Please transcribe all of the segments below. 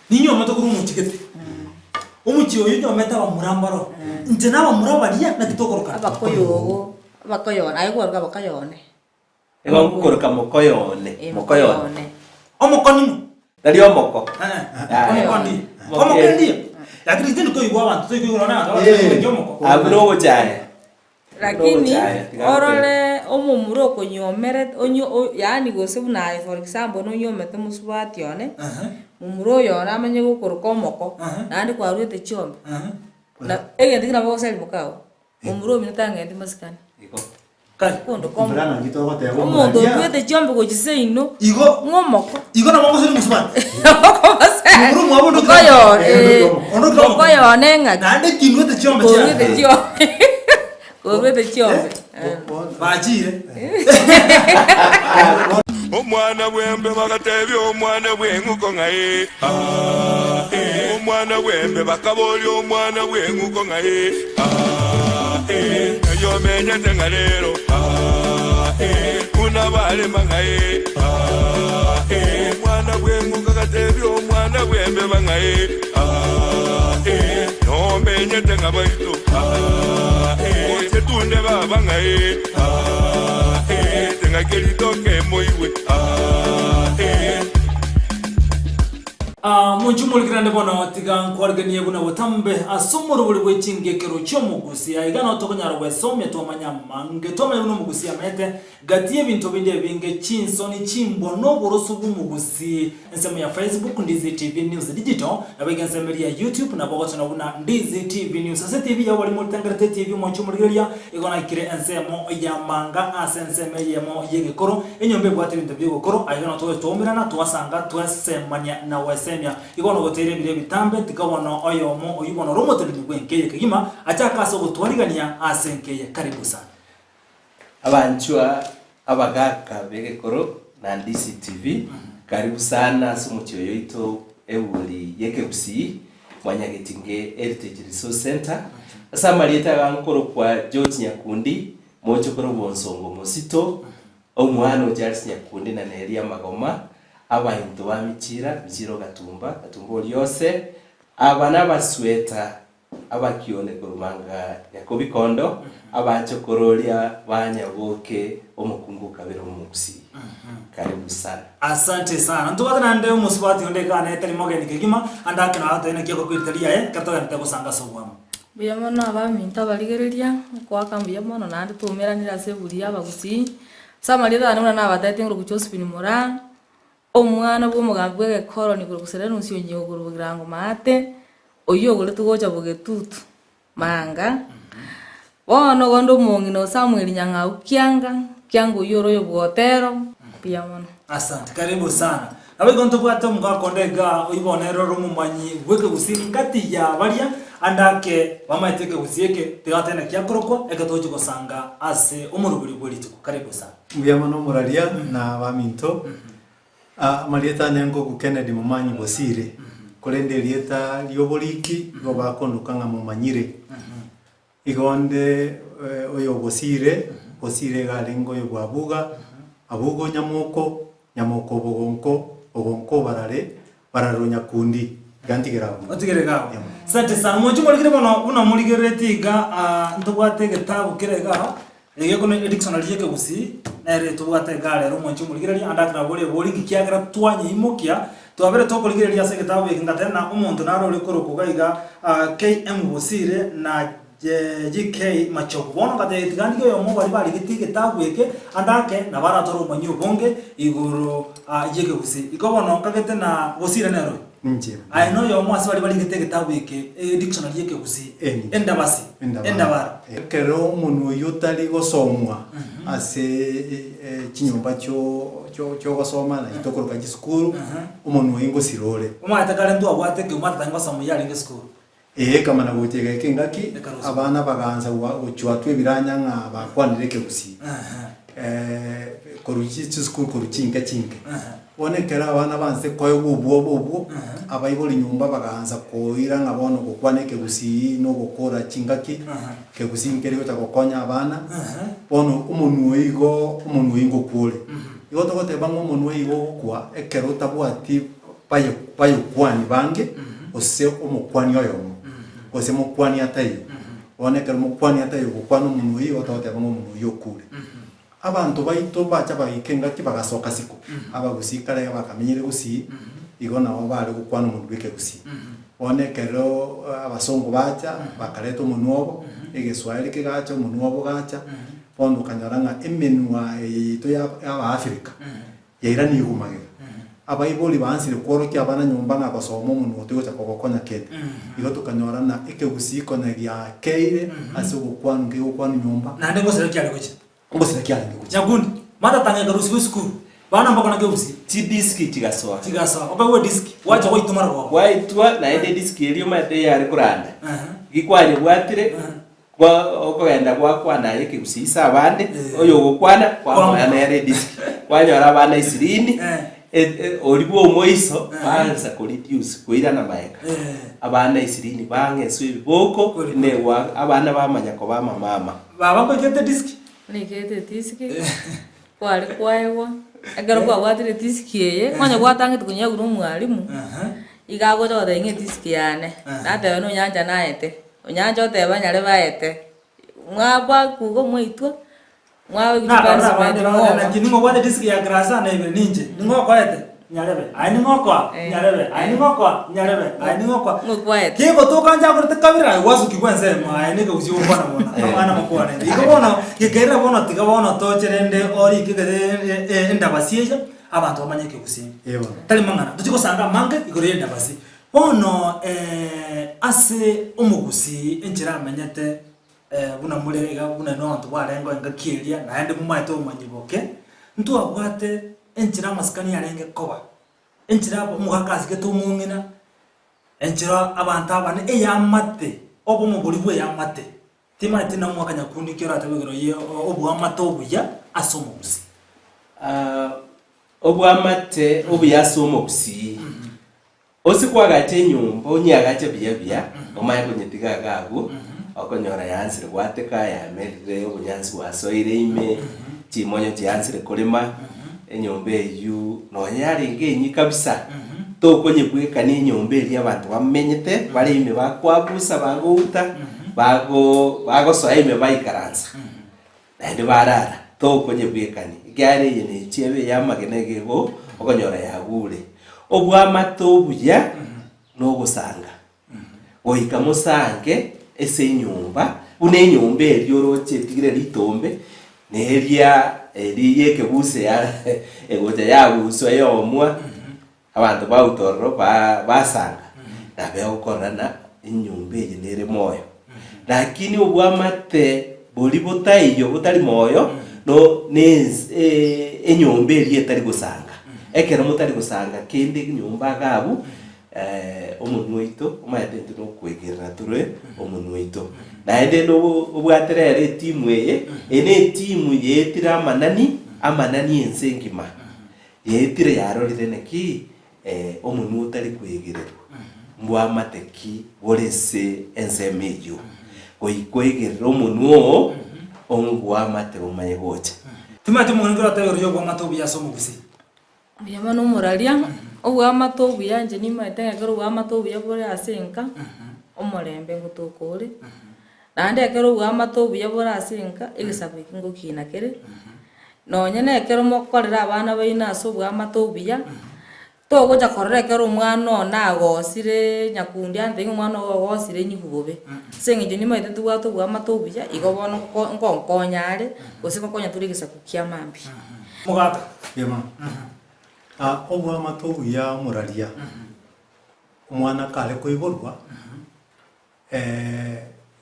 Ninyo matokuru muchikete. Umuchiyo yinyo meta wa murambaro. Ntena wa murabaria na kitokoroka. Abakoyone ayo kwa bakayone. Ego gukoroka mokoyone. Omokonino. Dari omoko. Omokondi. Omokondi. Lakini tendo ko igwa abantu to igwa na omoko. Abro jaye. Lakini orole omumuro konyomeret onyo yani gose bunaye for example no nyomete musubati yone. Mumuro yona amenye gukoroka omoko. Nandi kwa rwete chombe. Na egende kina bose mukao. Mumuro minatanga ndi maskani. Iko. Kondo kombrana ngito gote go. Omondo rwete chombe ko giseino. Igo ngomoko. Igo na moko seri musubati. Mumuro mwabo ndo koyo nenga. Nandi kingote chombe cha. Rwete chombe. Rwete chombe. Bajire. Omwana wembe bagatebi omwana bwenguko ngaye. Omwana wembe bakaboli omwana bwenguko ngaye. Yo menye tengalero. Kuna bale mangaye. Omwana bwenguko gatebi omwana wembe bangaye. No menye tengabaito. Oche tunde baba ngaye. Tengakelitoke moiwe. Munchumul grande bono tiga nkwarganiye buna botambe asomoro buri bwechingekero cyomugusi aigana otokonyara bwesomye tomanya mange tomanya no mugusi amete gatie bintu binde binge chinsoni chimbono borosu bumugusi ensemo ya Facebook Ndizi TV News Digital nabega ensemo ya YouTube na bogoto na buna Ndizi TV News ase TV ya wali multangarate TV munchumul gria igona kire ensemo ya manga asensemo yemo yegekoro enyombe bwate bintu byegekoro aigana tomirana twasanga twasemanya na wese igono gotere bire bitambe tikawono oyomo oyibono romoteri bwenkeye kigima achakaso gutwarigania asenkeye karibu sana abanchwa abagaka begekoro na Ndizi TV karibu sana sumuchyo yoito ewuli yekebusi mwanyagetinge Heritage Resource Center asa marieta gankoro kwa George Nyakundi mocho koro bonsongo mosito omwana Charles Nyakundi na Neria Magoma abantu bamichira bichiro gatumba oliose abana basweta abakione kurumanga yakobikondo abacho korolia banyaboke omukunguka bero mugusi karibu sana asante sana ntubata nande umusubati onde kana etari mogeni kigima andake na hata ene kioko kwiritalia katoga ntego sanga sobwamo biyamono abaminta baligereria kwa kambiya mono nande tumeranira seburia abagusi samaliza nuna na batete ngro kuchospini mora omwana bw'omugambwe gekoro ni kurugusera nusyo nyoguru bugirango mate oyo gore tugocha bugetutu manga wono gondo mongino Samuel nyanga ukianga kyango yoro yo bwotero pia mono asante karibu sana nawe gonto bwato mugakondega oyibonero rumumanyi bweke busingati ya baria andake bamaiteke busieke tegatene kyakorokwa ekatoje gosanga ase omuruburi bwirituko karibu sana muyamano muraria na baminto marieta nengo ku Kennedy Mumanyi Bosire kolende rieta lyoboliki go bakondukanga mumanyire igonde oyo Bosire galengo yo bwabuga abugo nyamoko bogonko bararo Nyakundi gantigeraho otigerega sante sana mocho moligire bono una moligire tiga ntubwate getabu kirega egekone dictionary yeke busi nere tubwate gare ro mocho moligire andaka na boli kiagira twanye imokia twabere tokoligire ya segetabu ekingatena umuntu naro likoro kugaiga KM Bosire na JK Machogo bono kate tigandike yo mo bari gitabu eke andake na baratoro manyu bonge iguru yeke busi ikobono kagete na Bosire nero nje I know yo mo asbali bali gitabu eke dictionary yeke busi endabasi endabara kero umuntu yutali gosomwa ase chinyumba cyo gosoma na itokoroka gisukuru umuntu wingo sirole umata kale ndo abwate ke umata tangwa samu yali nge school kama na gutega kengaki abana baganza guchwa twebiranya nga bakwanireke busi koruchi school koruchinga chinga onekera abana banse koyo ubwo abayiboli nyumba baganza koira nga bono gukwaneke busi no gukora chingaki ke busi ngere gota gokonya abana bono umuntu wingo kule igo togoteba ng'omonwe igo ogokwa ekero otabwati bayokwani bange ose omokwani oyomo gose mokwani ataiyo bono ekero mokwani ataiyo gokwana omonwe igo togoteba ng'omonwe oyo okure abanto baito bacha bagika engaki bagasoka siko abagusii kare bakamenyire gusii igo nabo bare gokwana omonwe ekegusii bono ekero abasongo bacha bakareta omonwe obo egeswahili kegacha omonwe obo gacha bono okanyora ng'a emenwa yaito y'abaafrika yairani igumagega abaibori bansire kworokia abana nyomba ng'a gosoma omonwe otigocha kogokonya kende igo tokanyora ng'a ekegusii konya giakeire ase ogokwana ngegokwana nyomba nande ngosera kiare gocha ngosera kiare gocha nyagundi mata tanga rusi w'esukuru bana mbako na gegusi chidiski chigasoa oba we diski wacha goitumara go waitwa naende diski elio mate yare kuranda gikwanye bwatire kwa okogenda gwakwana ekegusii isa abande oyo ogokwana kwamwana yare diski kwanyora abana 20 oribwo omoiso banza kureduce koirana maeka abana 20 bang'eswa ebiboko newa abana bamanya koba mama baba kwegete diski Nikete diski. Kwali kwaewa. Egero kwa watire diski eye. Kwanya gwatangite kunyagura omwalimu. Igago jode inge diski yane. Nate no nyanja naete. Onyanja oteba nyare baete. Mwaba kugo mwitu. Mwawe kubanza bande na kiningo gwate diski ya grasa na ibe ninje. Ningo kwaete. Nyarebe. Ai ningo kwa. Nyarebe. Ai ningo kwa. Nyarebe. Ai ningo kwa. Ngwaete. Kiko to kanja kurete kabira wasu kikwense ma ai nika uzi ubona bona. Ana makwane. Iko bona kigera bona tiga bona to cherende ori kigere enda basieja abantu bamanye kigusi. Yebo. Tali mangana. Tuchiko sanga mange igore enda basi. Bono ase umugusi enjira amenyete buna mulega buna no antu barengo ngakiria na ende mumaito manyiboke. Ntu abwate enjira maskani yarenge koba. Enjira mugakazi geto mungina. Enjira abantu abane eyamate obo mubuli bwe yamate. Tima tina mwakanya kundi kira tabegero ye obu amato obuya asomugusi. Obu amate obu yasomugusi. Osikwagate nyumba onyagate bya omaye kunyetiga gagu okonyora yansire gwateka yamerire obunyansi wasoire ime chimonyo chiansire kulima enyombe eyu no yari ngenyi kabisa to konye bweka ni nyombe eri abantu bamenyete bali ime bakwabusa baguta bago so ime baikaranza nende barara to konye bweka ni gyari yene chebe yamagenegego okonyora yagure obwamato obuya n'ogusanga oika musange ese nyumba une nyumba elyo roche tigire litombe neria eriye kebuse ya egoja yabuswa yomwa abantu bautorro basanga nabe okorana inyumba yenere moyo lakini obwamate boli botayo botali moyo no enyumba eliye tari gusanga ekero mutari gusanga kende nyumba gabu omunwe ito omayatente no kwegera turwe omunwe ito naende no obwaterere timu eye ene timu yetira amanani ensengima yetire yarorire neki omunwe utari kwegererwa mbwa mateki borese ensemejo kwegerera omunwe ongwa mate omaye gocha Timati mungiro tayo ryo gwa mato bya somugusi. Biyama no muralia obwa mato buyanje ni maitenga kero bwa mato buya bore asenka omorembe ngutokore nande kero bwa mato buya bore asenka igisabe ngukina kere nonyene kero mokorera abana baina so bwa mato buya to goja korera kero mwana nagosire nyakundi ande mwana ogosire nyihugobe sengi ni maite tu bwato bwa mato buya igobono nkonyare gosiko konya turi gisaku kia mambi Mugaka. Yema. Obwa matobu ya muralia. Omwana kale koiborwa.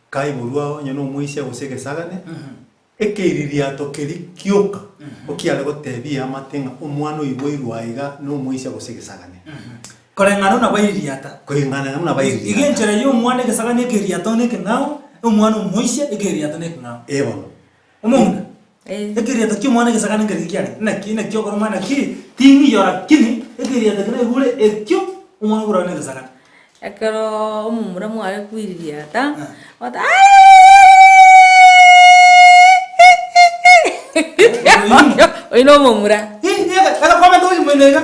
Kaiborwa nyono muisha gosegesagane. Ekeriria tokeri kioka. Okiale gotebia amatenga omwana oiboirwa iga no muisha gosegesagane. Korengano na bairiata. Koingana na bairiata. Igenjere yo mwana gesagane keriato ne kenao, omwana muisha ekeriato ne kenao. Ebo. Omunga. Ekeriato ki mwana gesagane ngerikiane. Na kyo koroma na ki tingi yora kini ekeriato kana gure ekyo omwana gura ne gesagane. Ekero omumura mware kwiririata. Wata Oino omumura. Aka kwa mtu mwenega.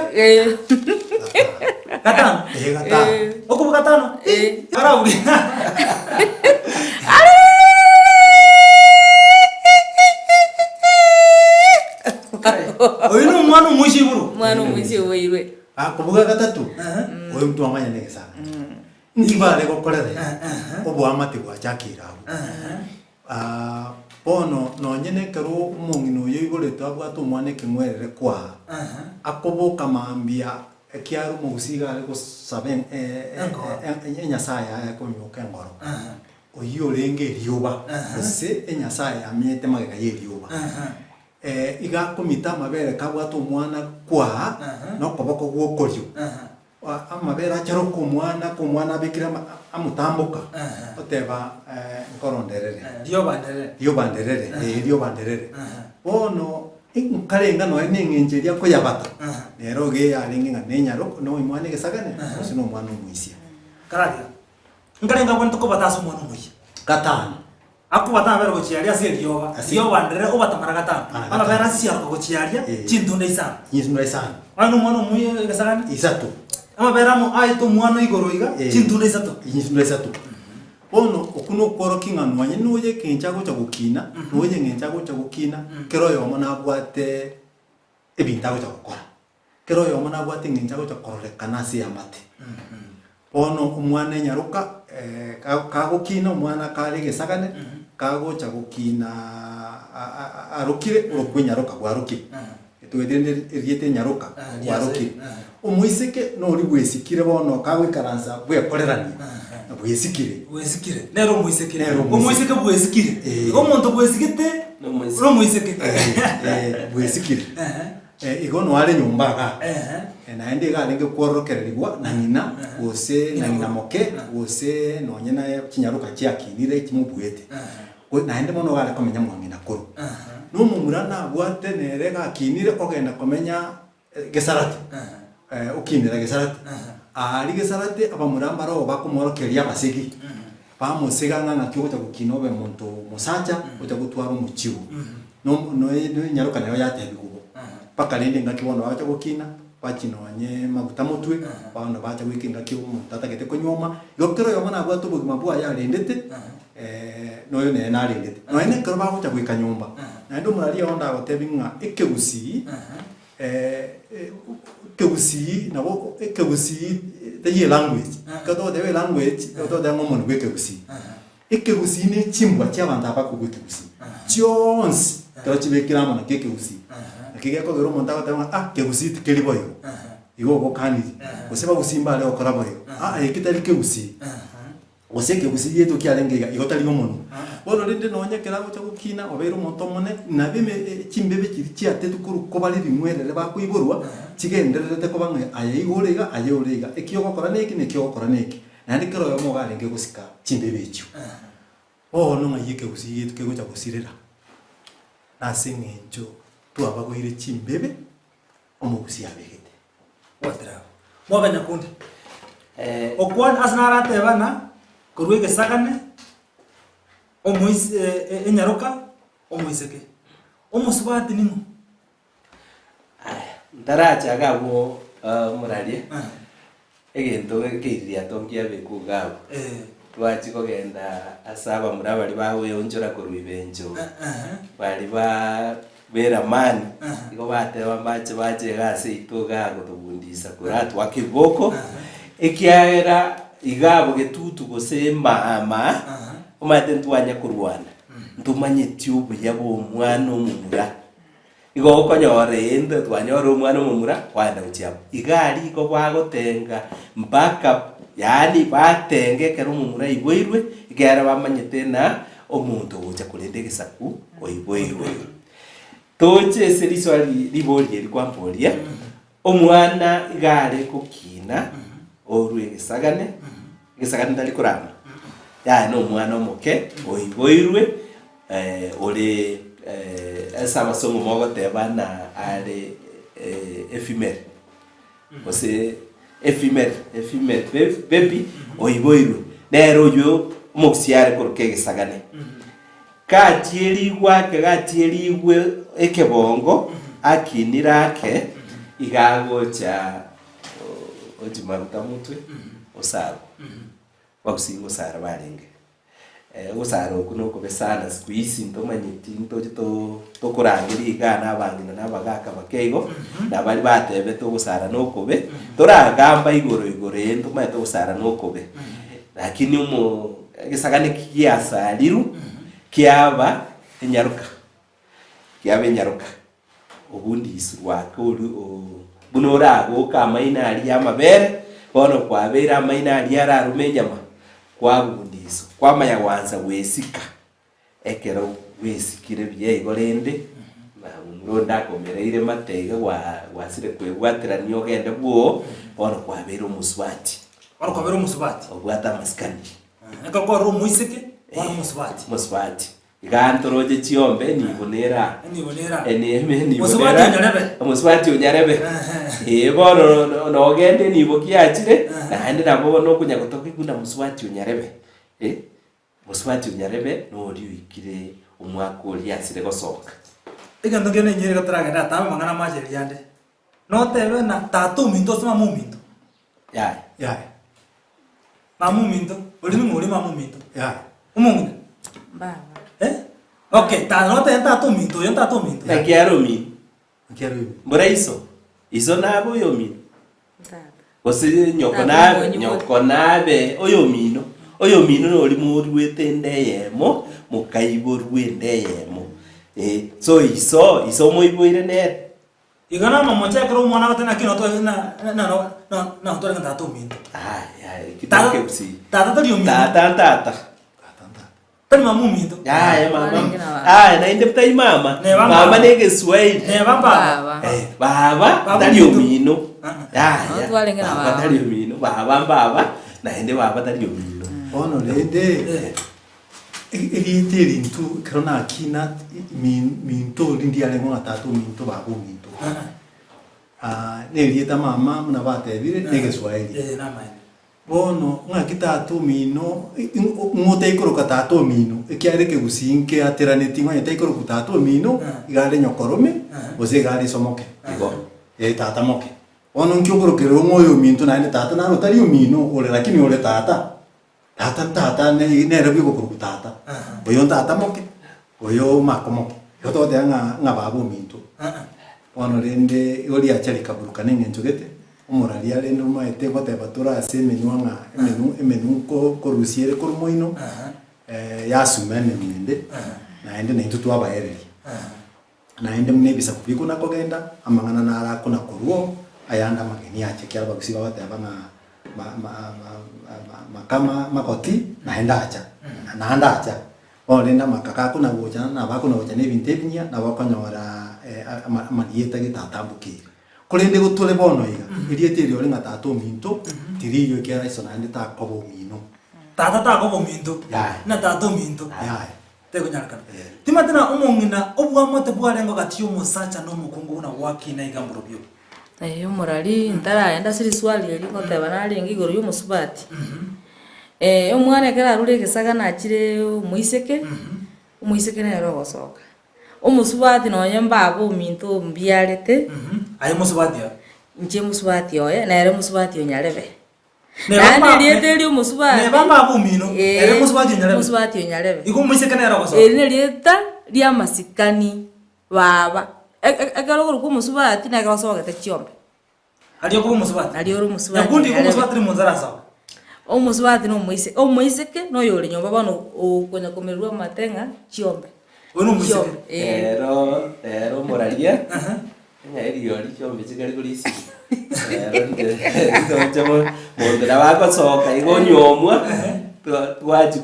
Gatano. Gatano. Oku gatano. Arabu. Oino mwana mwishi buru. Mwana mwishi weirwe. Kubuga gatatu. Oyo mtu amanya nege sana. Nibale gokorera. Obo amate gwa chakirabu. Bono nonyene kero umongino yo igore twabwata umwane kimwerere kwa. Akoboka mambia ekiaru mugusiga ari gusaben enyasaya yakonyoka ngoro. Oyo renge riuba. Se enyasaya amyete magega yeriuba. Iga komita mabere kabwata umwana kwa no koboko gwokoryo. Amabere acharo kumwana bikira amutambuka oteba nkoronderere dio banderere ono inkarenga no nengenjeria ko yabata nero ge aringe nganenyaro no imwane gesagane sino mwana umwisia karadia nkarenga kwanto ko bataso mwana umwisia gatano akubata bero gochiaria ase dio bandere obata maragatano amabere sia ko gochiaria chintunda isana ano mwana umwe gesagane isatu amabera mo aito mwana igoroiga chintunda isatu ono okuno koro kinganwanye noye kenchago chagukina noye ngenchago chagukina kero yomo nabwate ebintago chagukora kero yomo nabwate ngenchago chakorekana si amate ono umwana nyaruka kagukina umwana kali gesagane kago chagukina arukire urokwenyaruka gwaruki etwedende eriete nyaruka gwaruki umuiseke no uri bwesikire bono kagwikaranza bwekorerania bwesikire nero umuiseke bwesikire omuntu bwesikite no muiseke bwesikire igono ale nyumbaga naende galenge kworokererwa na nyina gose na nyina moke gose no nyina kinyaruka kyakinire kimubwete naende mono gale komenya mwangina kuru no mumurana bwate nerega kinire ogenda komenya gesarati ukinira gesarati ali gesarati abamuramba ro bakumorokeria basigi bamusiga ngana kiota gukinobe muntu musacha utagutwara umuchiwo no nyaruka nayo yatebigubo paka lende ngakibono bacha gukina bachinonye maguta mutwe bano bacha gwikinga kiwo mutata gete konyoma yokero yomana bwato bugima bwa yarendete noyo ne narendete noene kero bacha gwika nyumba na ndo murali onda gotebinga ekegusi kegusi nabo ekegusi the language kato the language kato the ngomon gwekegusi ekegusi ne chimbwa cy'abantu abakugwekegusi Jones tachibekira mona kekegusi akige ko gero monta gotanga kegusi tikeliboyo igo bokaniri oseba gusimba leo koraboyo ekitali kegusi oseke gusi yetu kyalengega igotali ngomono bono rinde nonye kerago cyo gukina obero monto mone na bime chimbebe kiri cyatete kuru ko bali rimwerere bakwiborwa kigendererete ko bamwe ayigorega ekiyo gokora neki nekyo gokora neki nandi kero yo mogarenge gusika chimbebe ekyo no ngayike gusi yetu kego cyo gusirira nasengejo twabagoire chimbebe omugusi abegete watra mwabanya kundi okwan asnarate bana kurwege sagane omuise enyaroka omuiseke omusubati nimo ndaracha gabo muralie egento keiria tongia beku gabo twachi kogenda asaba murabali bawe onjora kurwibenjo bali ba bera mani iko bateba bache gase itoga gutubundisa kuratu akiboko ekiaera igabo getutu gosema ama umate ntwanya kurwana ntumanye tube yabo mwana omumura igo konyore ende twanyore omwana omumura kwanda uchiabo igari ko bagotenga mpaka yani batenge kero omumura iboirwe igara bamanyete na omuntu uja kurende gisaku oiboirwe toche seriswali liboli elikwampolia omwana igare kokina orwe gisagane ndali kurama ya no mwana omoke oiboirwe ole esa masomo mogo tebana ale ephemeral ose ephemeral baby oiboirwe nero yo moxiare korke gisagane katieri gwake gatieriwe ekebongo akinirake igagocha ojimaruta mutwe osaro wakusingo sara barenge osaro kuno ko besana siku hizi ntomanyiti to kurangiri igana abangina nabagaka bakeigo nabali batebe to gusara nokobe toragamba igoro ento maito gusara nokobe lakini gisagane kiasaliru kiaba enyaruka obundi iswaka bunorago kama inali amabere bono kwabera amainali ararumenyama kwabundiso kwamaya wanza wesika ekero wesikire bye igorende na muronda komereire matega wasire kwebwatira niyo gende bwo bono kwabera umuswati obwata maskani ekako ro muiseke bono muswati igantoroje chiombe nibonera muswati unyarebe bono nogende nibokiachire naende nabo no kunya gutoka igunda muswati unyarebe muswati unyarebe no riukire umwaka uri asire gosoka igando gene nyire gataragenda tawe mangana majeri yande no tebe na tatu minto sima muminto ya mamuminto uri muri mamuminto umungune baba okay no te tatu minto na kiaro mi mbora iso nabo yo mi Ose nyoko nabe oyo mino no ri muri wetende yemo mukaibo rwende yemo so iso moiboire ne igana mama chakro umwana batena kino to na to ngata to minto kitake usi tata rio minto tata tani mamu minto mama na inde ptai mama nege swai ne baba baba tario mino baba tario mino baba na inde baba tario mino ono lende eri ntu krona kina minto lindi ale ngona tatu minto babu minto ne rieta mama mna bate dire nege swahili na mai bono ngakitatu mino ngote ikoro katatu mino ekiare ke gusinke aterane tingwa yete ikoro kutatu mino igale nyokorome ose gari somoke igo tata moke ono nkyokoro kero ngoyo minto na ne tata na rotari mino ole lakini ole tata ne rabi ko kutata oyo tata moke oyo makomoke yoto de nga babu minto ono rende oli achari kaburuka nenge njogete umuraria rende umaete goteba tura ase menuanga emenu ko rusiere ko moino ya sumene mende na ende na into twabaereri na ende mne bisa kubiko na kogenda amangana na ara kuna koruo ayanda mageni ache kyaba kusiba bateba makama makoti naenda acha olenda makaka kuna boja na bakuna boja ne bintebinya na bakonyora amadieta gitatambuki kurende gutule bono iga iriete iri oli ngatato minto tiriyo kera iso nande takobo mino tata takobo minto na tato minto tego nyaraka timatena umongina obwamate bwarengo gatiyo musacha no mukungu na waki na igamburobyo umurari ntaraenda siri swali eri koteba naringi igoro y'umusubati umwana kera rure gesaga nakire umuiseke nero gosoka umusubati noye mbabo minto mbiarete ayo musubati nje musubati oye na ere musubati onyarebe na riete umusubati ne bamba abumino ere musubati onyarebe igo umuiseke nero gosoka eri rieta ria masikani baba ekalo ko musubati na gosoka techiombe aliyo ko musubati yakundi ko musubati munzara sawa omusubati no muiseke no yore nyomba bano okonya komerwa matenga chiombe ono muiseke ero moraria eri yori chiombe chikari kulisi ndo mondera wako soka igonyomwa twachi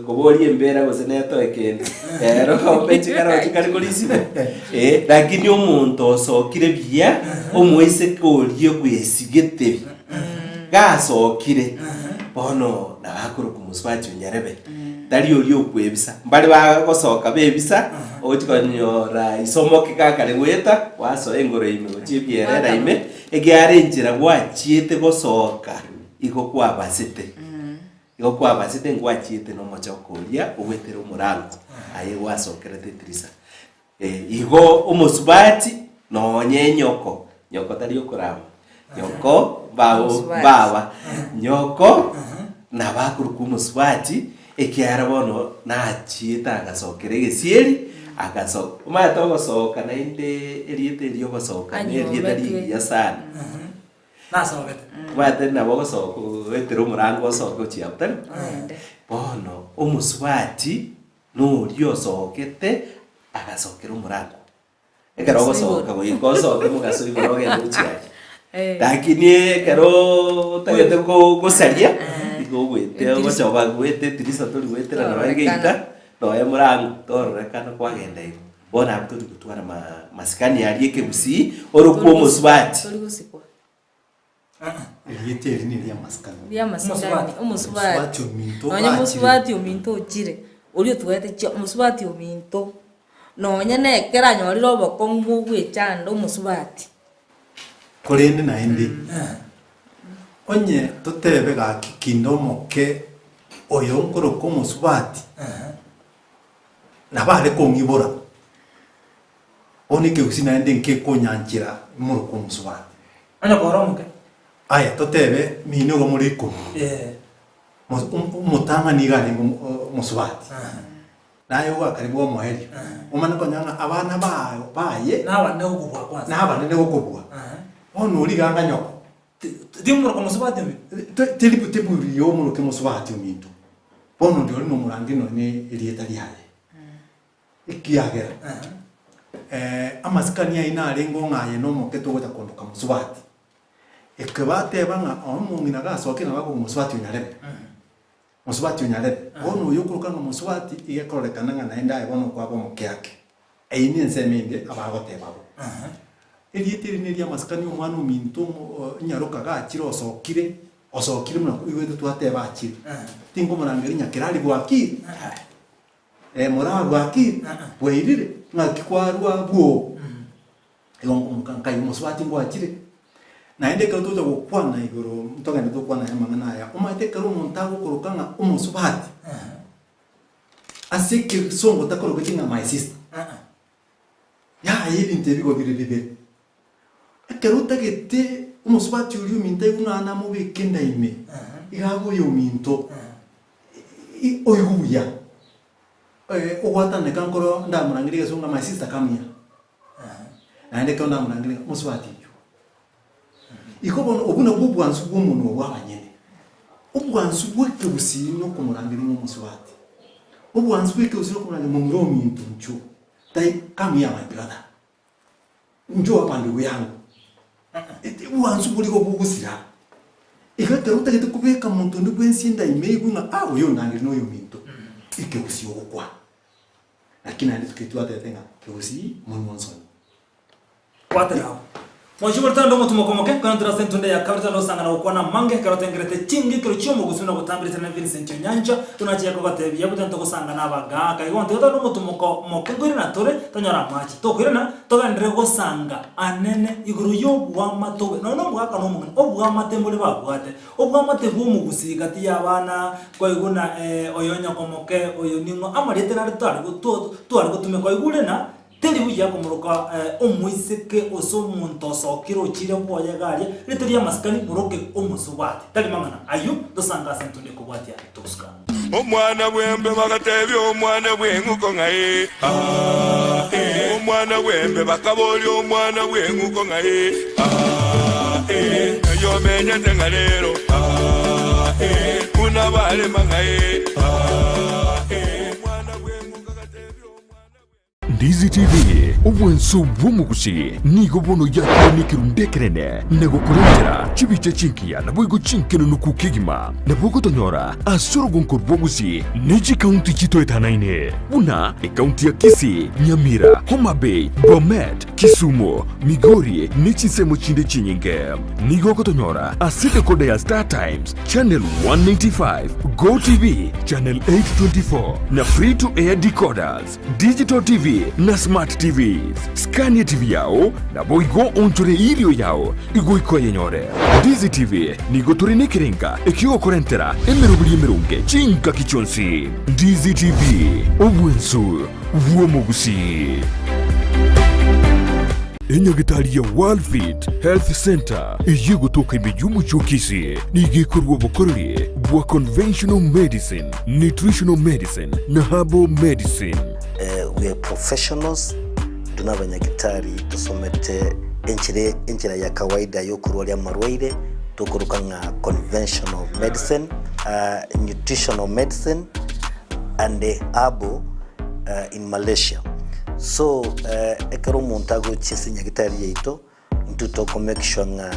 kobori embera goseneto ekende ero pechikaro chikari kulisi lakini omuntu osokire bia omuiseke orio gwesigete gasokire bono nabakuru kumuswachi unyarebe dari orio kwebisa mbali bagosoka bebisa ochikonyora isomoke kakare gweta waso engoro ime ochibiere ime egiare njira gwachiete gosoka igokwa basete ngwachiete no mochokoria ogwetera umurango aye wasokere tetrisa igo umusubati no nyenyoko nyoko tari okorama nyoko baba nyoko na bakuruka omusubati ekiara bono nachieta agasokera egesieri agasoka omanyete ogosoka naende eriete erio ogosoka nerieta rigiya sana nasogete omanyete nabo ogosoka wetera omorango osoke ochiabutari bono omusubati norio osokete agasokera omorango ekero ogosoka goika osoke mogaso igoro ogende ochiachi lakini ekero tagete gosaria igogwete ogochoba gwete tirisa tori gwetera nabaye geika noe morango tororekana kwagenda igo bona abo tori gotwara masikani arie ekegusii orokwa omusubati tori gusikwa eriete eri ni ria masikani ria masikani Omusubati ominto nonya omusubati ominto ochire orio twete chi omusubati ominto nonya nekera nyorire obokong'u gwechanda omusubati korende naende onye totebe gaki kinde omoke oyo nkoroka omusubati nabare kong'ibora bono ekegusi naende nkekonyanchera moroka omusubati anya kora omoke aya totebe mine igo muri ikomi omotang'ani iga arenga omusubati naye ogwakaribwa omoerio omane konyang'a abana baye nabane okobwa kwanza nabanene gokobua bono origanga nyoko timoroka omusubati omi teributeburi omoroke omusubati ominto bono ndio ori nomorangi none erieta riaye ekiagera amasikani aina arenga ong'aye nomoke togocha kondoka omusubati eke bateba ng'a omong'ina gasokera bako omusubati onyarebe omusubati onyarebe bono oyo okoroka ng'a omusubati igekororekana ng'a naende aye bono kwaba omoke ake eini enseme ende abagotebabo eriete eri neria amasikani omwana ominto nyaroka gachire osokire muna igwete twateba achire tingomorangeri nyakera gwakire mora gwakire bwairire ng'aki kwarwa bwo igongo mukankai omusubati ngwachire naende kero toja gokwana igoro ntogende tokwana yamang'ana aya omaete kero omonto agokoroka ng'a omusubati ase ekesongo takoroka ng'a my sister yaye ebinto ebigo bire ekero otagete omusubati oria ominto igo ng'a namobeka endaime igago oyo ominto oigo buya ogwataneka nkoro ndamorangire geso ng'a my sister come here naende kero ndamorangire omusubati iko bono obuna bw'obwansu bw'omunwa bw'abanyene obwansu bw'ekegusii n'okumurangire ng'omusubati obwansu bw'ekegusii n'okumurangire mongire ominto ncho tai come here my brother njo apande bweyangu obwansu buligo bw'ogusira igakero otagete kubeka muntu ndi bwensi endaime igo ng'a oyo nangire n'oyo minto ekegusii ogokwa lakini andi tuketwatete ng'a kegusii munwa nsoni kwateraho Mwajiburtando mutumokomoke kana turasentunde ya kabita no sangana ukwana mange karo tengerete chingi kiro chomo gusuna gutambirite na Vincent Nyanja tunachiye ko gatebi yabutento gusangana abaga kaigo nteto no mutumoko mokengori na tore tonyora machi tokwirana togandire gusanga anene iguru yo bwa matobe no bwaka no mungu obwa matembole babwate obwa matebu mugusi gati yabana kwa iguna oyonya komoke oyo ningo amarete na ritari twari gutume kwa igure na teri buya kumuruka omwiseke oso muntu sokiro chire boya garia literia maskani muroke omusubati tali mangana ayo dosanga sentunde kubati ya toska omwana bwembe bagatebya omwana bwenguko ngaye omwana bwembe bakaboli omwana bwenguko ngaye yo menya tengalero kuna bale mangaye Ndizi TV obwensu bw'omugusi nigo bono yakonikiru ndekerene negokurengera chibiche chinkiya nabwo chinkeno nukukigima nabwo tonyora asoro gonkor bwogusi neji county chito etanaine buna county ya Kisii, Nyamira, Homa Bay, Bomet, Kisumu, Migori nechisemo chinde chinyinge nigo tonyora asite kode ya Star Times channel 195 Go TV channel 824 na free to air decoders digital TV na smart TVs Scania TV yao na boigo ontore ilio yao igo iko yenyore Dizi TV nigo turine kirenga ekio korentera emerunge chinka kichonsi Dizi TV obwensu vuomogusi enyagitari ya Worldfit Health Center iyi gutuka imijumbu chokisi nigikorwa bukorere bwa conventional medicine, nutritional medicine na herbal medicine. We are professionals, tuna abanyagitari tusomete enchira ya kawaida yo kurwalia marwaire tukuruka nga conventional medicine, nutritional medicine and herbal in Malaysia. So ekero montago chisi nyagitari yeito ntutoko make sure nga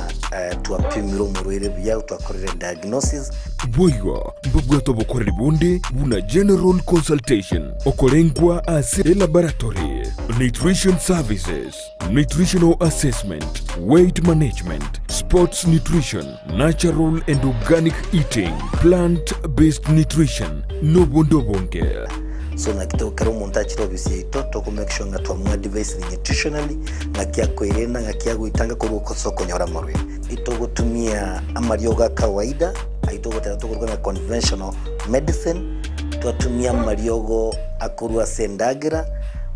tuapimiro murwire bya twakorere diagnosis bwigo mbugwato bukorere bundi buna general consultation okorengwa as a laboratory, nutrition services, nutritional assessment, weight management, sports nutrition, natural and organic eating, plant-based nutrition no bondo bonke. So nakito kero montachi obisi yeito toko make sure nga twamwa device nutritionally ngakia koirena ngakia guitanga kuruko soko nyora marwe ito gutumia amarioga kawaida aito gutera tukuruka conventional medicine twatumia mariogo akurwa sendagira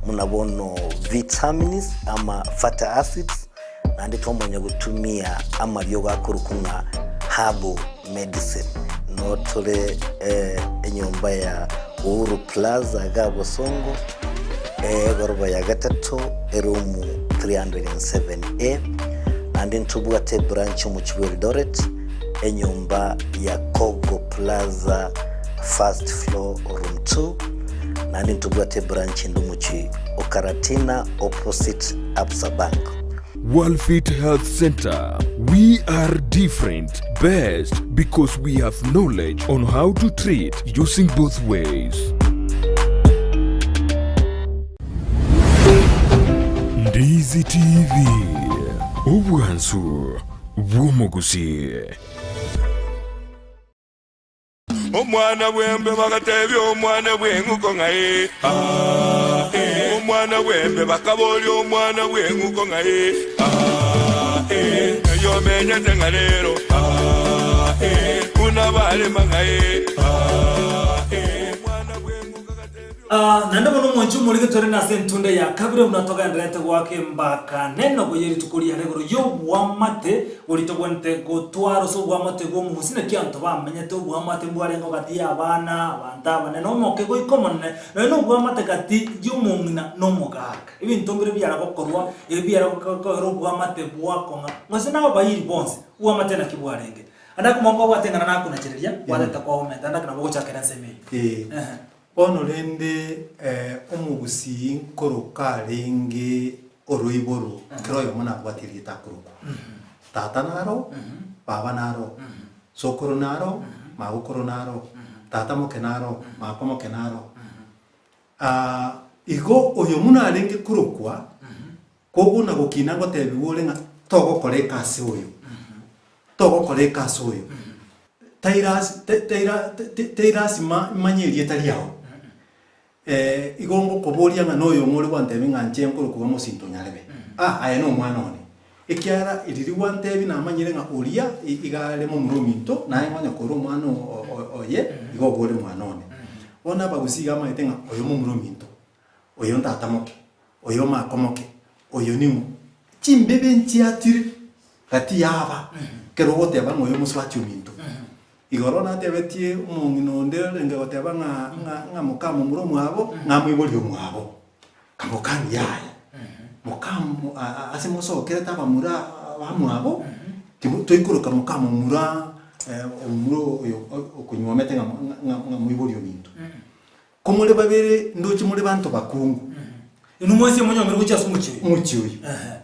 munabono vitamins ama fatty acids nandi twamonya gutumia amariogo akurukunga herbal medicine notole enyomba ya Uhuru Plaza Gabo Songo goroba ya gatatu erumu 307A and then tubwate branch mu Eldoret enyumba ya Kogo Plaza first floor room 2 and then tubwate branch ndumuchi Okaratina opposite Absa Bank. Worldfit Health Center. We are different, best because we have knowledge on how to treat using both ways. Ndizi TV. Obwansu bw'omugusi. Omwana bwembe bagatebya omwana bwenguko ngaye omwana bwembe bakaboli omwana bwenguko ngaye yomenya tengalero unabale mangaye nanda bono monchu mulike tore na sentunde ya kabire munatoka ndrete gwake mbaka neno goyeri tukuri ya regoro yo bwamate urito gwente go twaro so bwamate go musine kyanto bamenye to bwamate mbware ngo gati abana abanda neno moke go ikomone neno bwamate gati yumungina no mugaka ibintu mbere byara gokorwa ebyara ko bwamate bwakonga ngosina bayiri bonse bwamate na kibwarenge andako mongo watengana nako na chereria waleta kwa omenda andako na bogo chakera seme ono rende omugusi nkoroka renge oroiboro kiroyo mona bwatiri takuruko tata naro baba naro sokoro naro magukoro naro tata moke naro makomo kenaro igo oyo muna renge kurukwa kogo na gukina gotebi worenga togo koreka se oyo togo koreka se oyo tairas manyerie tariao igongo koboria nga noyo ngore wantebi nga nchenkoro kuba musinto nyarebe aya no mwana one ekiara iriri wantebi na manyire nga oria igale mu muruminto na nganya koro mwana oye igo bore mwana one ona bagusiga maite nga oyo mu muruminto oyo ntatamoke oyo makomoke oyo nimu chimbebe nchiatire kati yaba kero wote abango oyo muswati uminto igorona tebetie umungino ndenge goteba nga mukamu muromu abo ngamwiboli omwabo kamukani yaya mukamu asimoso kereta bamura bamwabo toikuruka mukamu mura omuro okunyomete nga mwiboli ominto komule babere ndochi muri bantu bakungu inumwese munyomero gucha sumuchi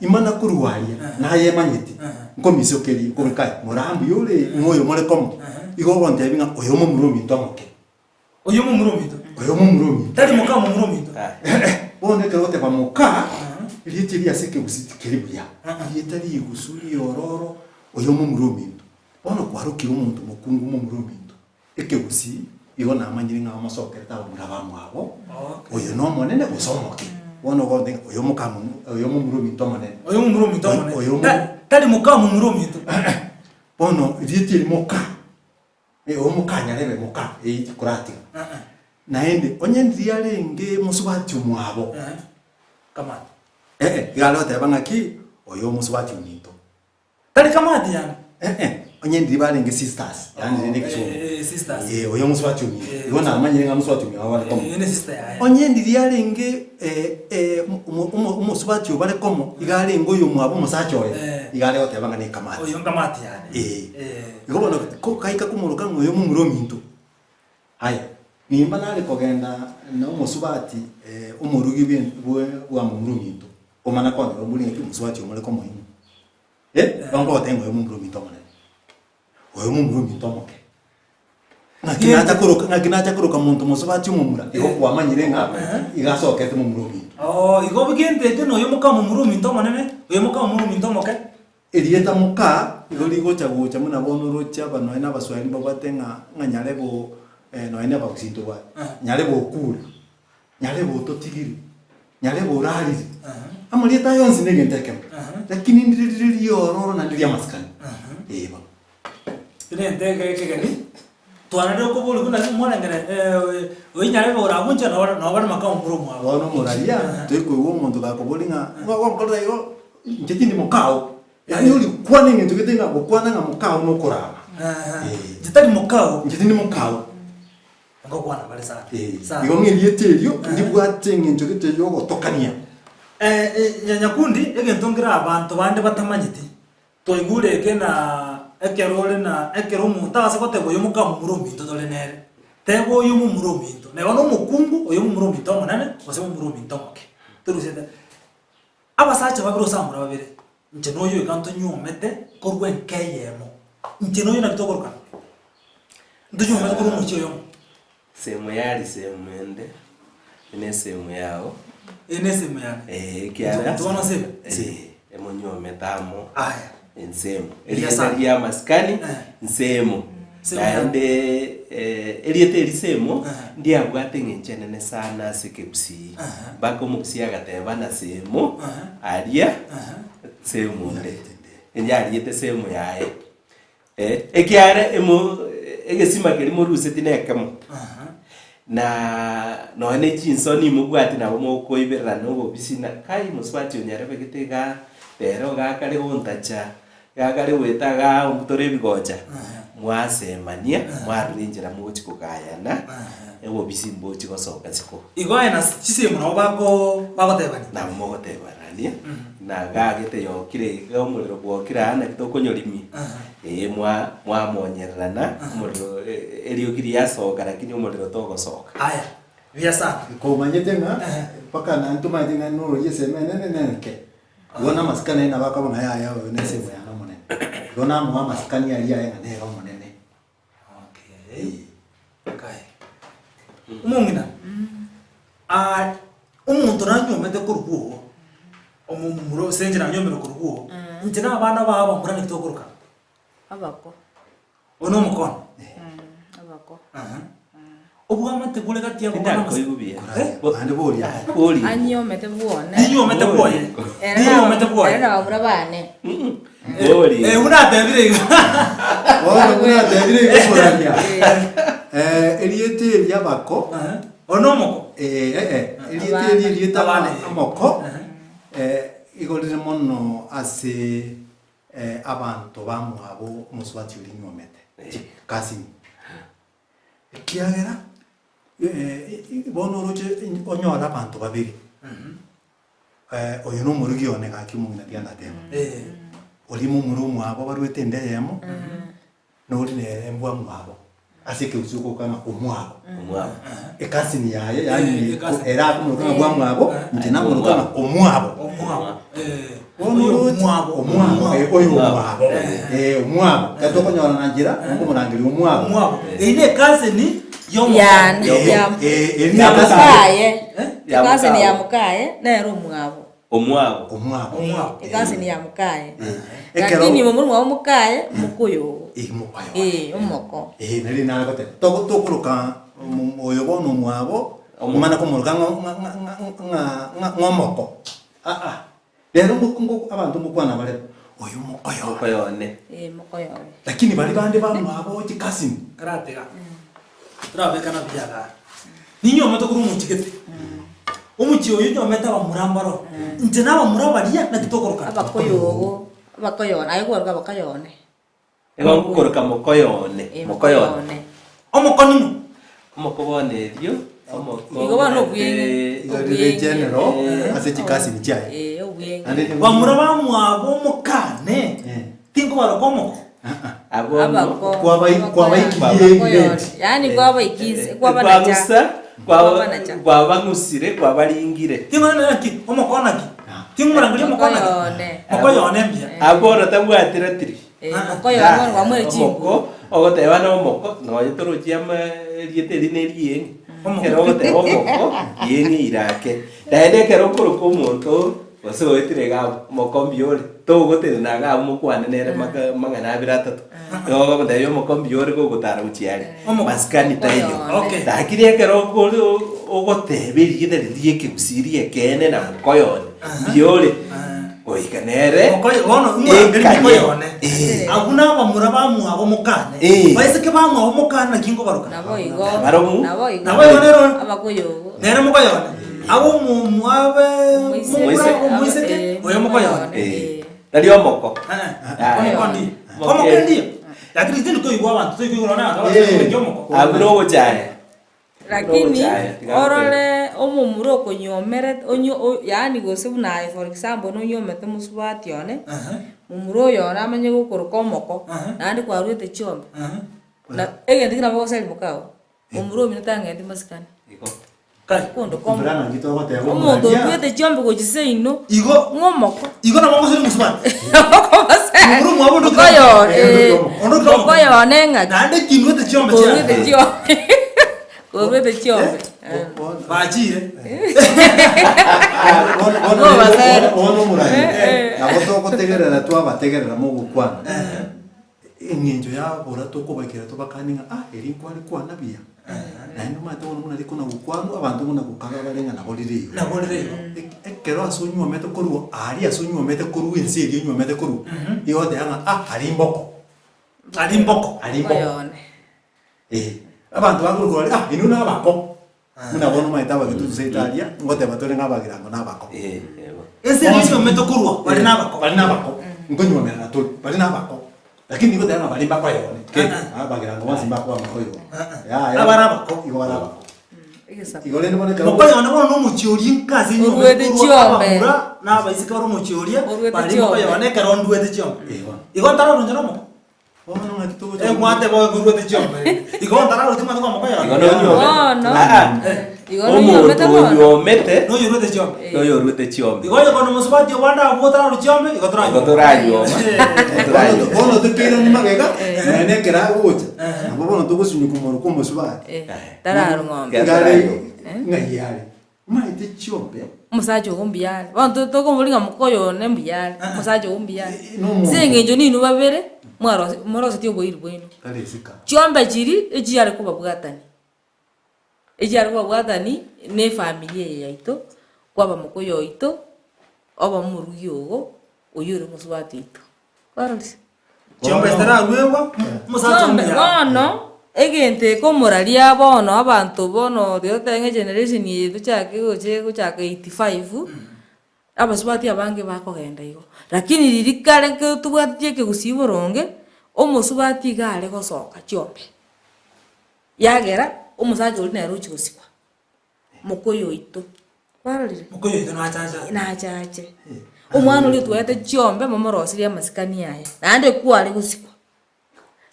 imana kuruwaria na yemanyete ngomiso keri korukai murambu yole moyo mole komo igo bonte binga oyo mu murumi ntomoke oyo mu murumi tari muka mu murumi bonde kerote bamuka litiri aseke busiti kiribuya yetari igusuri ororo oyo mu murumi bono kwarukira umuntu mukungu mu murumi eke busi igo na amanyiri nga amasoketa umurabamwe abo oyo no monene gusomoke bono gonde oyo mu murumi ntomone tari muka mu murumi bono litiri muka omukanya lebe muka kurati naende onye ndiyalenge musubati umwabo kama igale oteba ng'aki oyo omusubati unito Tari kamati yani. onye ndiri barenge sisters yani rende kichungu Sisters. oyo omusubati unito ibona amanyire nga musubati unito wale komo Ene sister ya. onye ndiri yarenge umusubati obale komo igale ngoyo mwabo musachoye igale oteba ng'ani kamati Oyo kamati yani. igobona ko kaika kumuruka ngoyo mumurominto haya nimba nari kogenda na umusubati umurugi bwa mumurominto omana kwa ngo muri iki musubati omule komo ino bango otengo yo mumurominto mane oyo mumurominto moke ngakinacha kuruka muntu musubati umumura iko kwamanyire nga igasokete mumurominto Igo bigende no yo muka mumurominto manene oyo muka mumurominto moke elieta muka igori gocha gocha muna bono rocha bano ina baswahili babatenga nganyarebo no ina bakusinto ba nyarebo kula nyarebo totigiri nyarebo rali amalieta yonzi negenteke lakini ndiri yororo na ndiri amaskani eba ine ndege kegani twanade ko bolu kuna mwana ngene oyi nyarebo ragunja no bana maka mumuromo abo bono moralia teko wo muntu gakobolinga ngo mkoda yo njeti mukao yani uli kwane ngintu kitenga bokwana nga mukao no kuraba jitari mukao njeti ni mukao ngo kwana bale sana igo ngirieterio ndibwate ngintu kiteyo gotokania nyanyakundi egentongira abantu bande batamanyiti toigure kena ekerole na ekero mutase kotego yo muka mumurominto tolenere tego yo mumurominto ne bano mukungu oyo mumurominto monane ose mumurominto moke turusete abasacha babiro samura babire nche noyo ikanto nyomete korwe nkeyemo nche noyo nakitokoruka ndonyomete korwe mucho yo sehemu yali sehemu ende ine sehemu yao ene sehemu yani kiara tuona sehemu emonyometamo aya ensemo eliya maskani nsemo naende eliete elisemo ndiabwate ng'enchenene sana sekebusi bako mubusi agateba na semo aria semo nde endi ariete semo yae ekiare egesima kelimo ruseti nekemo na noene chinsoni mubwati nabo mokoiberera nobo bisina kai muswati onyarebe gitega pero gakare ontacha gakare wetaga omutore bigocha mwasemania mwarinjira muchi kugayana ebo bisimbo chigosoka siko igoye na chisemo nabo bagotebani na mogotebarania na gagete yokire omuriro gwokira na kitokonyolimi mwamonyererana omuriro eriokiri yasoka lakini omuriro togosoka aya bia sana komanyete nga paka na ntuma dinga no yesemene neneke gona maskana ina baka bana ya ne sebo ya monene gona mo maskani ali ya ne ro monene kai umungina umuntu nanyomete kurugo omumuro senjira nyomero kurugo ntina abana baba murani kitokuruka abako ono mukono abako obuga mategule kati ya ndako bana ibubia ande boria boli anyomete buone nyomete boye nyomete boye era babura bane boli una tebire ona tedire koralia eliete eliabako ono moko eliete abana amoko igorire mono ase abantu bamwabo muswati uri nyomete kasi kiagera bono roche onyora abantu babiri oyo no murugi oneka kimuna tianda tema oli mu murumu abo barwete ndeyemo no oli ne embwa mwabo asike usuko kana omwabo ekasi ni yaye yani era kumuruka bwa mwabo ntina muruka omwabo omwabo oyo omwabo omwabo katokonyora nanjira ngo murangiri omwabo ine kazi ni ya kazi ni ya mukaye nero omwabo kazi ni ya mukaye lakini mu murimo wa mukaye mukuyo umoko nari nagote tokuruka oyo bono omwabo omana kumuruka ngomoko lero ngo abantu mukwana bale oyo mukoyone mukoyone lakini bali bande bamwabo chikasini karatega trabe kana biyaga ninyo mato kuru muchikete umuchi oyo nyometa bamurambaro nje naba murabaria na kitokoroka abakoyogo abakoyona ayo kwa bakayone ego ngukoroka mokoyone omokonimo omokobone rio igo bano bwenge Igorire general ase chikasi ni chai. obwenge bamuraba mwabo mokane tinko barokomo abono Kwa ikiye. yani kwaba ikize kwaba nacha kwa bangusire kwa baringire tingo naki omokonaki tingo murangulia mokoyone mbia aboro tabwatira tiri mokoyone kwa mwezi moko ogoteba no moko no yitorochia rieteri ne riengi kero ogoteba moko riengi irake daende kero koroka omonto ose oetirega mokombiore togoterina ga mokwane nere mang'ana abere atatu ogoteba omokombiore gogotara uchiari maskani tayo lakini ekero ogoteba erieteri riekegusiri ekene na mokoyone biore oikanere mokoyone abuna bamuraba mwabo mokane baiseke bamwabo mokane nakingo baruka baromu nabo nero abakoyogo nere mokoyone abo mumwabe moiseke oyo mokoyone Dari omoko. Omokondi. Omokondi. Lakini tini ko igwa abantu to igwa na ata omoko. Abro jaye. Lakini orole omumuro konyomere onyo yani gose buna for example no nyomete musubati one. Mumuro yo na amenye gukoroka omoko. Nandi kwa rwete chombe. Na egende kina bako sali mukao. Mumuro minatanga ndi masikani. Kondo kondo. Omondo rwete chombe ko chiseino. Igo ngomoko. Igo na bako sali musubati. Mumuro mwabo ndo koyo. Koyo nenga. Nandi kinwete chombe cha. Rwete chombe. Korwete chombe. Bajire. Ono murayi. Nabo togotegerera twabategerera mugukwana. Engenjo ya bora tokobakira tobakaninga eri kwali kwana bia. Naino mate ono muna likona gukwanu abantu muna gukaga barenga naborireyo. Ekero asonywa mete koru ari asonywa mete koru ense eri nywa mete koru. Iyo deanga ari mboko. Ari mboko. Abantu bagurugora inu nabako muna bono maitaba gitu seitalia ngote batore ngabagirango nabako ese nicho metokurwa bali nabako ngonywa mena to bali nabako lakini ngote yana bali mbako yone ke abagirango wasimba kwa makoyo ya abarabako igole ndibone ka moko yone bono muchiori nkazi nyo chombe na baisika baro muchioria bali moko yone karondu ete chombe igo taro njero moko ono ngakitogo mwate bo ngurwete chombe igo ndara rutima ngo moko yone Omo nyomete no yorwete chombe no yorwete chombe igo yo kono musubati obanda abotara ruchombe igo toranyo bono tukira ni magega nene kera ucha abo bono tugusunyuka mu rukumo subati tararo ngombe ngayari maite chombe musacho gombiale bantu tokomulinga mukoyo ne mbiale musacho gombiale sengenjo ninu babere mwaro sitio boiri bwino chombe chiri ejiare kuba bwatani ejiare kuba bwatani ne familia yaito kwaba mukoyo ito oba murugi ogo oyure musubati ito kwaronse chombe stara rwewa musacho bono egente komuraria bono abantu bono tuyotenge generation yetu chake goche guchaka 85 abasubati abange bakogenda igo lakini ririkare nke tubwatie ke gusiboronge omusubati gare gosoka chombe yagera omusaje uri nero chigusikwa mukoyo ito kwarorire mukoyo ito na chache omwana uri twete chombe momorosiri amasikani yaye nande kwari gusikwa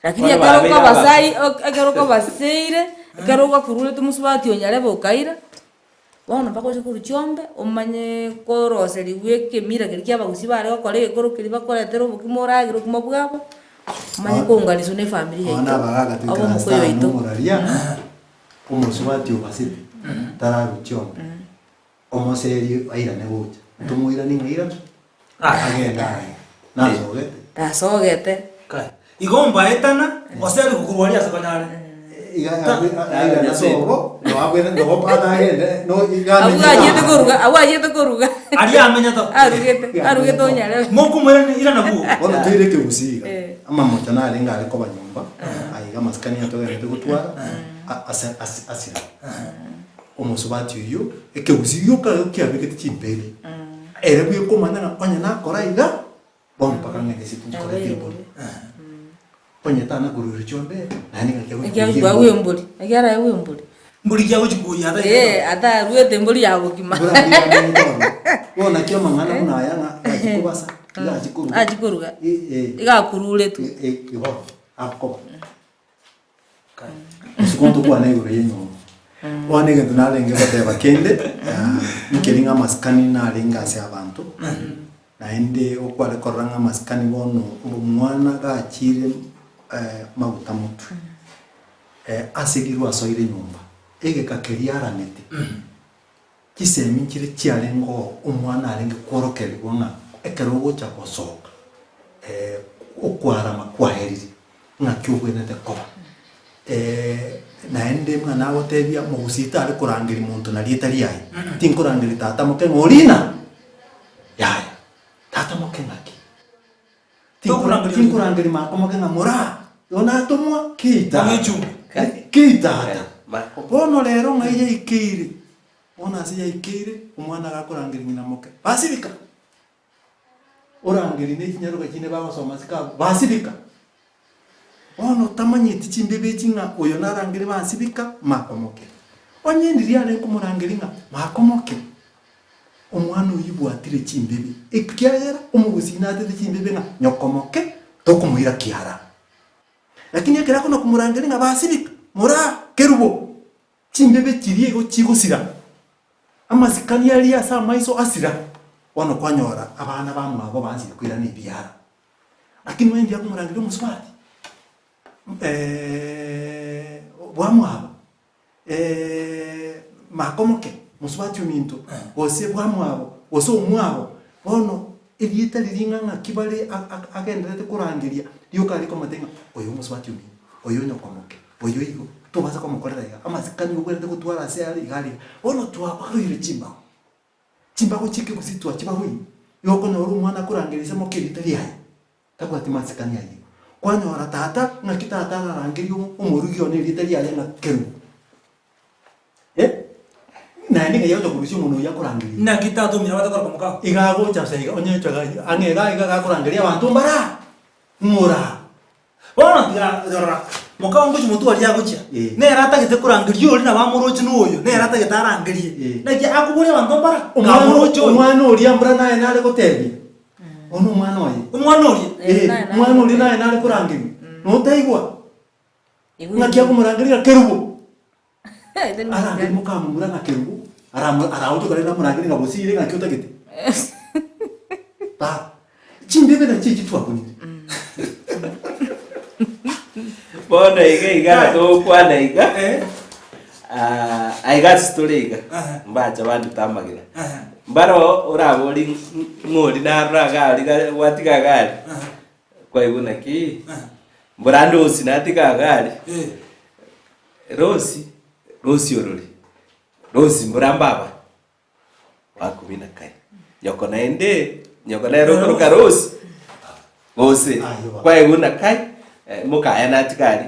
lakini akaruka basai akaruka baseire akaruka kurule tumusubati onyare bokaira bono bakoje kuru chombe omanye koroseri weke mira kirya bagusibare bakore korukiri bakoretero bukimoragiro kumabwabo manye kongalizo ne family yetu ona bagaga abo mukoyo ito muraria omusubati obasite tararu chombe omoseri aira ne gocha tumuira ni ngira agenda nasogete kai igomba etana oseri kukurwaria sakanyare iga sobo no abwene no pata gende no igane awajete koruga ari amenya to arugete onyare moko mwere ira nabu bona tuire ke gusiga ama motana ari ngare ko banyumba aiga maskani atogere gutwara asira omusubati uyu ekegusiyo ka kiabekete chimbele era byo komana na kwanya na koraiga bompaka ngeke situ koraiga boli kwanya tana kururi chombe nani Ekia gwe mbuli. Ekia gwe mbuli. Mbuli kya uchikuya Ata ruete mbuli yabo kima. Wona kyo mangana kuna ayanga akubasa ila chikuru. Achikuruga. Iga kurule tu. Ibo akko. Sikonto kwa na yure yenyo. Wane ge tunalenge bate bakende nkelinga maskani na alenga se abantu. Naende okwale koranga maskani bono umwana ga chire maguta mutu. Asigirwa soire nyumba. Ege kakeria aranete. Kisemi kire chialengo umwana alenge korokeri wona ekerogo cha kosoka. Okwara makwaheriri. Ngakyugwe nete ko. Naende mwana wotebia mugusita ari kurangiri muntu na rieta riaye. Tinkurangiri tata muke ngorina. Yaya. Tata muke ngaki. Tinkurangiri makomoke ngamura. Yona atomwa kita. Kita. Bono lero ngaiye ikire. Ona asiya ikire umwana gakurangiri ngina moke. Basibika. Orangiri ne kinyaruka kine bagosoma sika. Basibika. Ono tamanyiti chimbebe chinga oyo narangire basibika makomoke. Onyendiria ne kumurangiri nga makomoke. Omwana uyibwatire chimbebe. Ekyagera omugusina ate chimbebe nga nyokomoke tokumuira kiara. Lakini ekera kono kumurangiri nga basibika. Mura kerubo. Chimbebe kiriye go chigusira. Amasikani yali asa maiso asira. Wano kwanyora abana bamwe abo banzi kwira ni biara. Lakini wendi yakumurangiri omuswati. Bwamwabo makomoke musubati uminto ose bwamwabo ose umwabo bono ebyita liringa nga kibale agenderete kurangiria lyo kali ko matenga oyo musubati uminto oyo nyokomoke oyo igo tubaza ko mukorera ya amasikani ubwerete kutwara se ali gali bono twabakire chimba ko chike kusitwa chibahuyi yoko no rumwana kurangirisa mo kirita liya takwati masikani yayi kwanyora tata ngakitata arangiri umurugi one literi yale ngakeru nani ga yoto kurusi umuntu yakurangiri nakitatu mira batakora komuka igago chasega onye chaga angera iga kurangiri abantu mbara ngura bona tira muka ngo chimuntu ali yagucha ne rata gite kurangiri yori na bamurochi nuyo ne rata gite arangiri naki akubure abantu mbara kamurochi umwana uri ambra naye nale kotebi ono umwana oyi umwana uri naye nale kurangiri notaigwa ngakia kumurangirira kerubo arangiri mukamumura na kerubo arauto kare na murangiri ngabusire ngakyota gite ta chimbebe na chichi twakunire Bona iga to kwana iga aiga story iga mbacha bantu tamagira mbaro urabori ngori na raga liga watiga gari kwa hivyo naki mbrando sinatiga gari Rosi orori Rosi mbrambaba wakumina kai nyoko na rokoro ka Rosi Rosi kwa hivyo nakai mukaya natigari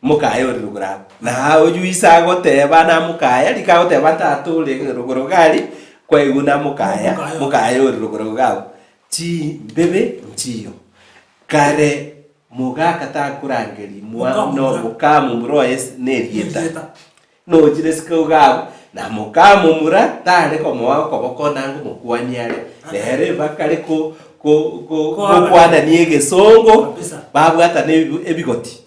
mukaya ori rugura na ojuisa goteba na mukaya likagoteba tatu le ruguru gari kwa iguna mukaya ori ruguru gabo chi bebe nchiyo kare mugaka takurangeri no mukamu mroes nerieta no jiresko gabo na mukamu mura tare komo koboko nangu mukwanyare lere bakare ko kwana niege songo babu ata ne ebigoti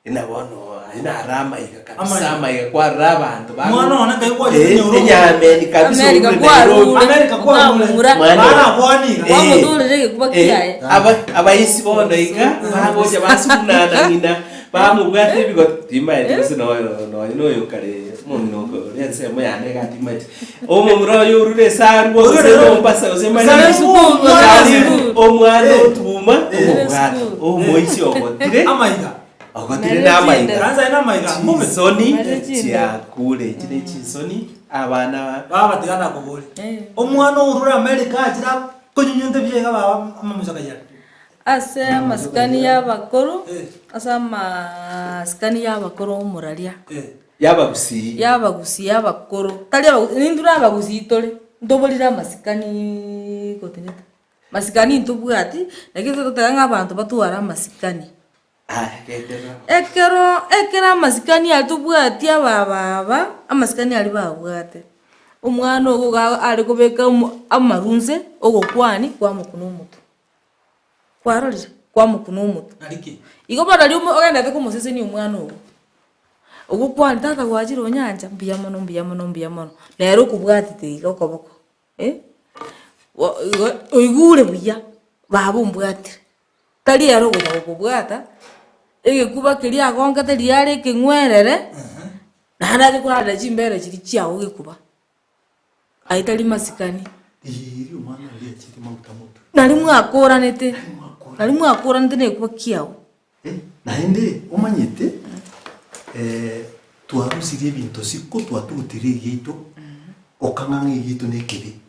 ina bono ina rama iga kabisa maiga kwa rabantu babu mwana ona kai kwa nyoro nyame kabisa America kwa mura bana bwani Wamo dole rege kubakiaye abaisi bono iga babu je basuna na ngina bamu bwate ebigoti timaye no yo kare muno ko yense mo yane gati mate omo muro yo rure saru wo se no pasa o se mane omwana otuma omo isi ogotire amaiga ogotire na amaiga ranza ina amaiga mume soni cia kule kire chisoni abana baba tigana kuguri omwana urura America ajira konyunyunte byega baba amamusaka ya ase maskani y'abakoro asa maskani y'abakoro omuraria Yabagusi. Yabagusi yabakoro. Tali abagusi nindura abagusi tole. Ndobolira masikani koteneta. Masikani ntubwati nakito tutanga abantu batwara masikani. Ekero masikani atubwati ababa amasikani ali babwate. Umwana ogo ali kubeka amarunze ogokwani kwa mukuno muto. Kwarorira kwa mukuno muto. Aliki. Igo badali ogenda te kumusese ni umwana ogo. Ogokwani tata gwajira onyanja mbiya mono. Lero kubwatite igo koboko. Oigure buya babo mbwatire. Tali yaro kubwata. Ege kuba kiri agonga tali yare kingwerere. Nada kurada chimbere chiri chiawo gikuba. Aitali masikani. Iri umwana ali akiri maguta moto. Nari mwakoranete nekuba kiawo. Naende omanyete twarusirie ebinto siko twatugutirie gitu okang'ang'a gitu nekibi.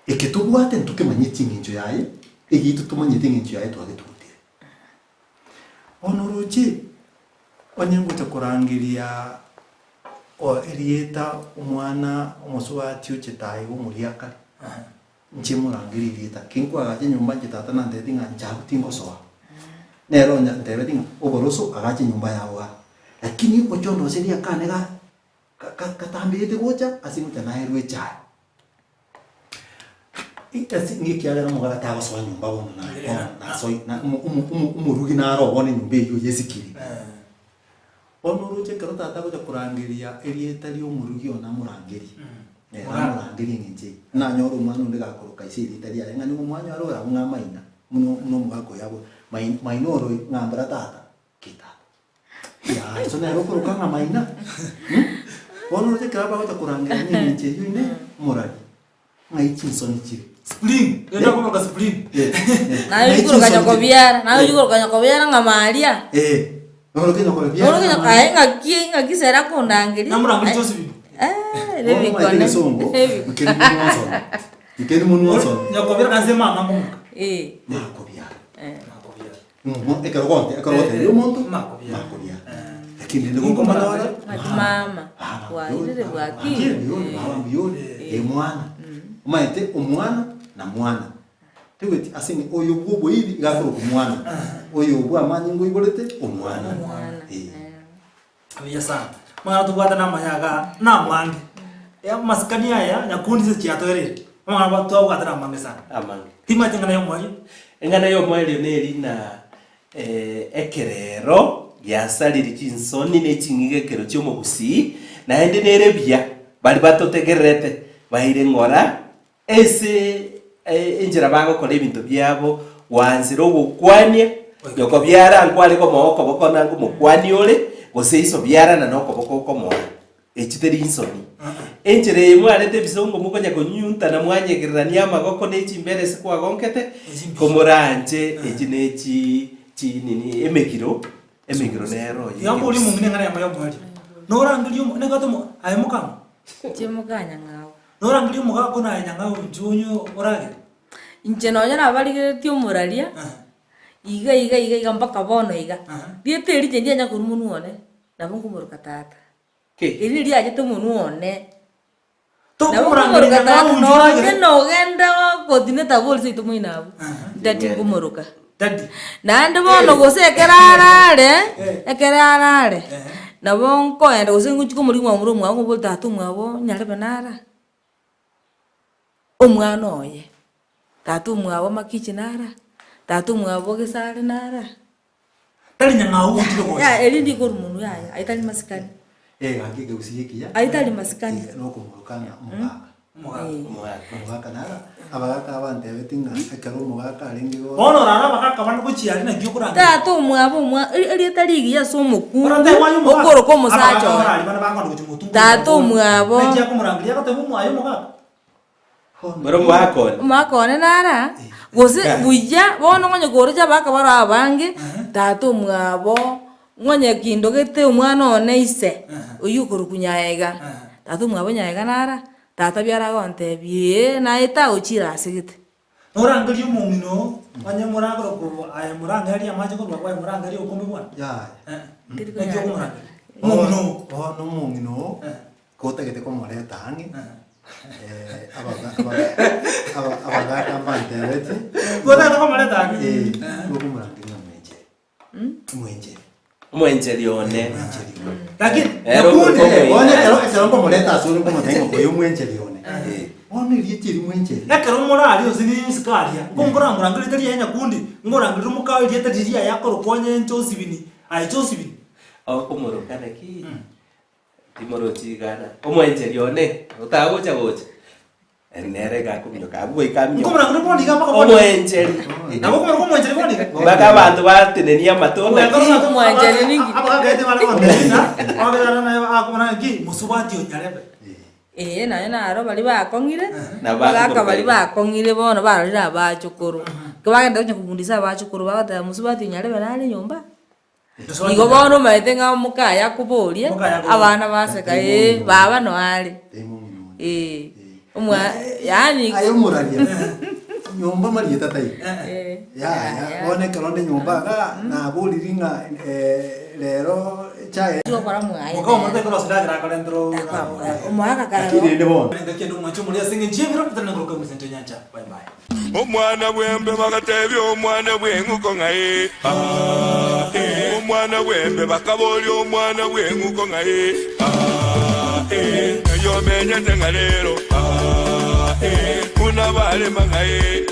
Eke tubwate ntukemanyete eng'encho yaye egitu tumanyete eng'encho yaye twagetugutire. Onoroche onyengocha kurangiria erieta omwana omosubati ochetaye omuriaka nche murangiri erieta kinkwaga nyumba chitata nandete ng'a nchabutingosoa nero ndebe tinga oboroso agache nyumba yawe lakini ochondo seria kanega katambirite gocha asimuta naherwe cha ikasi ngikiagera mugara tago so nyumba bono na so na umurugi naro bone nyumba iyo yesikiri onuruche karota tago kurangiria erieta ri umurugi ona murangiri murangiri nginje na nyoro mwana ndega koroka isiri taria ngani umwanya arora ngamaina muno mugako yabo mainoro ngambara tata kita ya eso nero koroka ngamaina onuruche karaba gocha kurangiria nginje yune muragi ngai chinsoni chiri Spring, enda koma spring. Na yuko kanya kobiara ngamalia. Noro ngaki sera kondangiri. Namurangiri chose bibi. Lebi kone. Ikeni munu waso. Nyakobira kanzema namu. Makobia. Ekorogote. Yo monto. Makobia. Lakini ndio komanda wala. Mama. Wa ile bwaki. Yo mwana. Umaite omwana na mwana. Teweti asini oyo bwo hivi gakoro ku mwana. Oyo bwo amanyi ngo ibolete omwana. Abiya sana. Mwana tubwata na mayaga na mwange. Ya maskani haya nyakundi se chiatoire. Mwana batu abwata na mwange sana. Amange. Tima tingana yo mwayo. Engana yo mwayo neri na ekerero yasaliri chinsoni ne chingigekero cyo mugusi na ende nerebya bali batotegerete bahire ngora ese enjira bago kole bintu byabo wanzira ogukwania yoko byara nkwali ko moko boko nangu mukwani ole gose iso byara na noko boko ko mo echiteri insoni enjira yemwe arete bisongo mukonya konyunta na mwanyegerania amagoko ne chimbere se kwa gonkete komoranje ejinechi nini emekiro nero yambo uli mungine ngana yamayo mwali norangiriyo negato ayemukamo Chemukanya ngawo. Norangiriyo mugako na nyanga junyo orage. Inche nonya nabaligete omuraria. Iga mpaka bono iga. Diete eri ndia nya kurumunu one. Nabongo muruka tata. Eri ria ajete munu one. To kurangiriyo no genda kodineta bolse itumoina abo. Dadi kumuruka. Dadi. Nande bono gose ekerarare. Nabongo enda gose nguchiko muri mwa muri mwa ngo bolta tumwabo nyale banara. Omwana oye. Tatu mwabo makichi nara. Tatu mwabo gesare nara. Tali nyanga utiko ko. Ya eri ndi ko munu ya aitali masikani. Ngaki geusiye ya. Aitali masikani. No kumurukana mugaka nara. Abagaka abante betinga ekero mugaka aringi go. Bono rara bakaka bandi kuchiari na giyo kuranga. Tatu mwabo eri tali ya somo ku. Okoro ko musacho. Tatu mwabo. Ngiya kumurangiria ko temu mwayo mugaka. Baro Makone nara. Gose buya bono ngonye goroja baka bara abange. Tatu mwabo ngonye kindogete umwana one ise. Uyukuru kunyaega. Tatu mwabo nyaega nara. Tata byara gonte bie na eta ochira asigite. Norangiriyo mumino anya murangiro ko aya murangari amaje ko bakwa murangari okombe bwana. Ya. Ngiyo kumuranga. Mungino. Bono mungino. Kota gete como le tangi. Abagata manterete. Kota gete como le tangi. Luego murangina mwenje. Mwenje lione. Lakini nakundi ero como le tasuri como tengo ko yo mwenje lione. Ono lietiri mwenje. Ekero morali osini sikaria. Ngongora murangire tari yenya kundi. Ngorangire mukawe lieta diria yakoro konye nchosibini. Ai chosibini. Okomoro kana ki. Timoro chigana. Omwenje lione. Utagocha gocha. Enere ga kumyo ka bwe kamyo. Ngomurangire bondi ga makabo. Omwenje. Nabo kumero komwenje bondi. Baka bantu batenenia matunda. Omwenje ningi. Abagete bana bamena. Abagara na akomana ki musubati onyarebe. Nayo naro bali bakongire. Na Bagaka bali bakongire bono barira abachukuru. Kibagenda kunyo kugundisa abachukuru bagata musubati onyarebe nari nyumba. Nigo bono maitenga mukaya kuborie abana baseka baba no ali. Umwa yani ayo muralia. Nyumba marieta tai. Ya, one kalonde nyumba ga na boliringa lero chae. Yo para mwaya. Muko mate ko sida kara dentro. Umwaka kara. Kiri bo. Ngake ndo mwacho muri asinge chimiro tutana ngoroka musento nyacha. Bye bye. Omwana bwembe bagatebya omwana bw'enguko ngaye. Omwana bwembe bakaboli omwana bw'enguko ngaye. Yo menye tengalero. Una vale mangaye.